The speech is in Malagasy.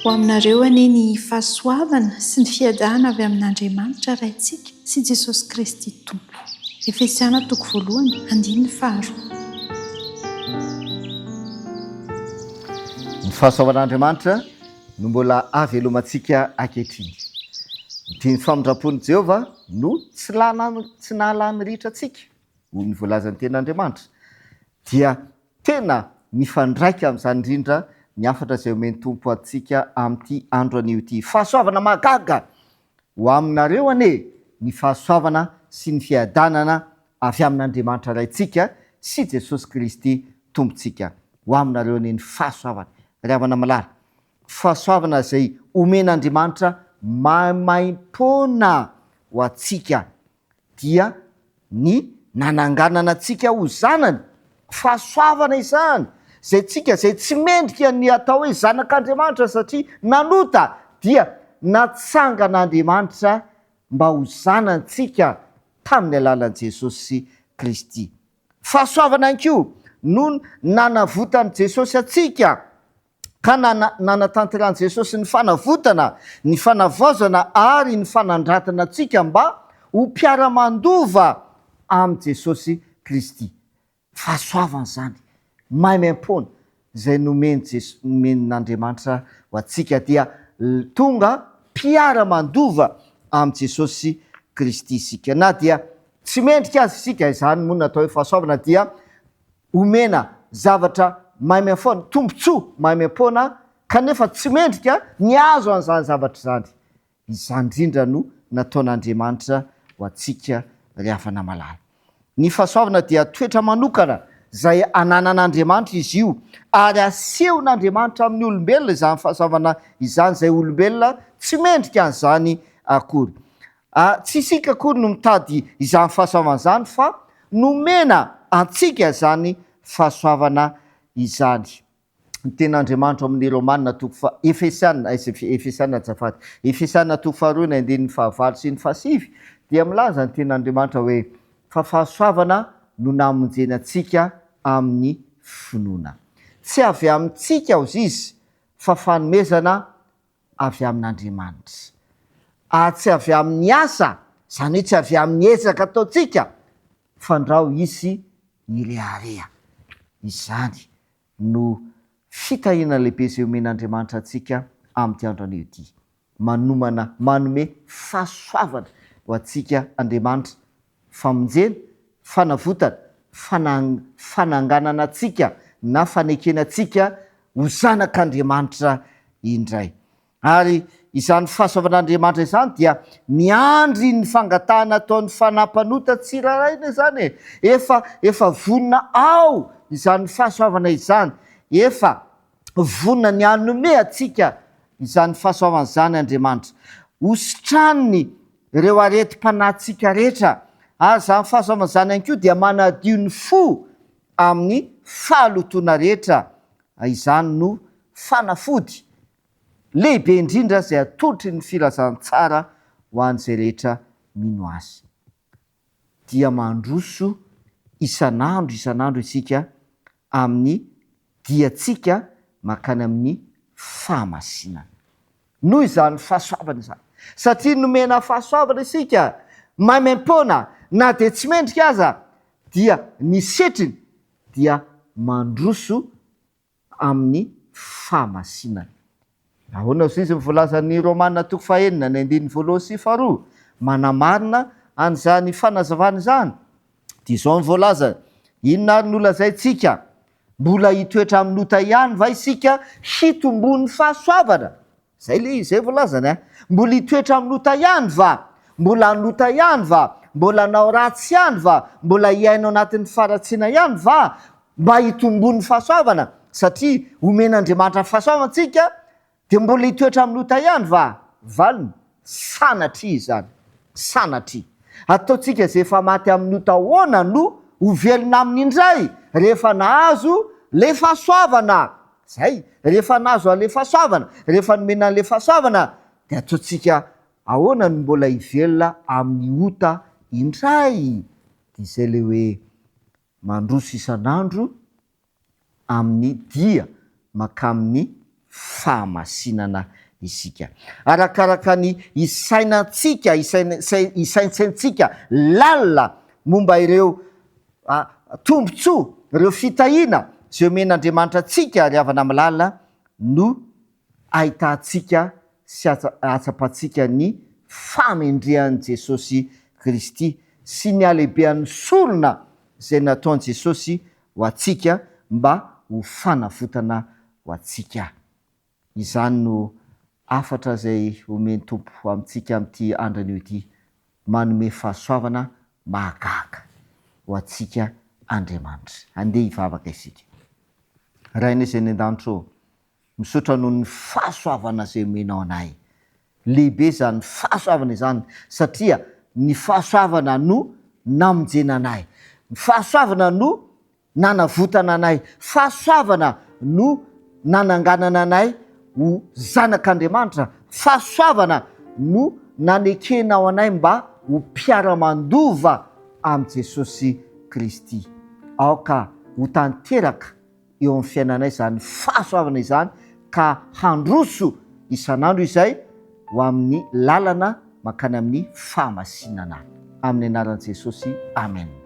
ho aminareo anie ny fahasoavana sy ny fiadana avy amin'Andriamanitra raintsika sy Jesosy Kristy Tompo. Efesiana 1:1-5. Ny fahasoavan'Andriamanitra no mbola avelomantsika ankehitriny. Dia ny famindrapon'i Jehovah no tsy nahalany ritra antsika. Hoy ny voalazan'ny ten'Andriamanitra. Dia tena mifandraika amin'izany indrindra ny hafatra izay omeny Tompo antsika amin'ity andro anio ity. Fahasoavana mahagaga ho aminareo anie, ny fahasoavana sy ny fiadanana avy amin'Andriamanitra raintsika sy Jesosy Kristy Tompontsika. Ho aminareo anie ny fahasoavana. Ry havana malala, fahasoavana izay omen'Andriamanitra maimaim-poana ho antsika dia ny nananganana antsika ho zanany. Fahasoavana izany zay tsika zay tsy mendrika ny atao hoe zanak'Andriamanitra satria nanota dia natsangan'Andriamanitra mba ho zanantsika tamin'ny alalan'i Jesosy Kristy. Fahasoavana ihany koa no nanavotan'i Jesosy antsika ka nanatanterah'i Jesosy ny fanavotana, ny fanavaozana ary ny fanandratana antsika mba ho mpiara-mandova amin'i Jesosy Kristy. Fahasoavana izany maimaim-poana izay nomen'Andriamanitra ho antsika dia tonga mpiara-mandova amin'i Jesosy Kristy isika. Na dia tsy mendrika azy isika izany moa natao hoe fahasoavana dia omena zavatra maimaim-poana, tombontsoa maimaim-poana kanefa tsy mendrika ny azo an'izany zavatra izany. Izany indrindra no nataon'Andriamanitra ho antsika ry havana malala. Ny fahasoavana dia toetra manokana izay ananan'Andriamanitra izy io ary asehon'Andriamanitra amin'ny olombelona izany fahasoavana izany, izay olombelona tsy mendrika an'izany akory. Tsy isika akory no mitady izany fahasoavana izany fa nomena antsika izany fahasoavana izany. Ny ten'Andriamanitra amin'ny Romanina Efesiana 2:5 sy 7 dia milaza ny ten'Andriamanitra hoe fa fahasoavana no namonjena antsika amin'ny finoana. Tsy avy amintsika ozy izy fa fanomezana avy amin'Andriamanitra. Tsy avy amin'ny asa, izany hoe tsy avy amin'ny ezaka ataontsika, fa ndrao isy irearea. Izany no fitahiana lehibe izay omen'Andriamanitra antsika amin'ity andro anio ity. Manome fahasoavana ho antsika Andriamanitra, famonjena, fanavotana, fananganana antsika na fanekena antsika ho zanak'Andriamanitra indray. Ary izany fahasoavan'Andriamanitra izany dia miandry ny fangatahana ataon'ny fanampanota tsiraraina izany. Efa vonona ao izany fahasoavana izany, efa vonona ny hanome antsika izany fahasoavana izany Andriamanitra. Hositraniny ireo areti-panahintsika rehetra. Ary izany fahasoavana izany ihany koa dia manadio ny fo amin'ny fahalotoana rehetra. Izany no fanafody lehibe indrindra izay atolotry ny filazantsara ho an'izay rehetra mino azy. Dia mandroso isanandro isika amin'ny diatsika makany amin'ny fahamasinana. Noho izany fahasoavana izany. Satria nomena fahasoavana isika maimaim-poana, na dia tsy mendrika aza dia ny setriny dia mandroso amin'ny fahamasinana. Ahoana ozy izy mivoalazan'ny Romanina 2:1-2 manamarina an'izany fanazavana izany. Dia izao ny voalazana, inona ary nolazaintsika? Mbola hitoetra amin'ny lota ihany va isika hitombon'ny fahasoavana? Zay voalazana. Mbola hitoetra amin'ny lota ihany va? Mbola anota ihany va? Mbola nao ratsy ihany va? Mbola hiaino anatin'ny faratsiana ihany va? Mba hitombon'ny fahasoavana? Satria omen'Andriamanitra fahasoavana antsika dia mbola hitoetra amin'ny lota ihany va? Valiny, sanatria izany. Sanatria. Ataontsika izay efa maty amin'ny lota ahoana no ho velona amin'indray rehefa nahazo le fahasoavana. Zay, rehefa nahazo le fahasoavana, rehefa nomena le fahasoavana, dia ataontsika ahoana no mbola hivelona amin'ny ota indray. Dia izay le hoe mandroso isanandro amin'ny dia makamin'ny fahamasinana isika. Arakaraka ny isainantsika isaintsaintsika lalina momba ireo tombontsoa ireo fitahiana zay omen'Andriamanitra atsika ry havana amin'ny lalina no ahitantsika sy atsapatsika ny famendrehan'i Jesosy Kristy sy ny halehibehan'ny solona zay nataon'i Jesosy ho atsika mba ho fanafotana ho atsika. Izany no afatra zay omeny Tompo amintsika amin'ity andron'io ity, manome fahasoavana mahagaga ho atsika Andriamanitra. Andeha hivavaka isika. Rainay zay ny an-danitro, misaotra noho ny fahasoavana zay omenao anay. Lehibe zany fahasoavana izany satria ny fahasoavana no namonjena anay, ny fahasoavana no nanavotana anay, fahasoavana no nananganana anay ho zanak'Andriamanitra, fahasoavana no nanekenao anay mba ho mpiara-mandova amin'i Jesosy Kristy. Aoka ho tanteraka eo amin'ny fiainanay zany fahasoavana izany ka handroso isan'andro izay ho amin'ny lalana mankany amin'ny fahamasinana. Amin'ny anaran'i Jesosy, amen.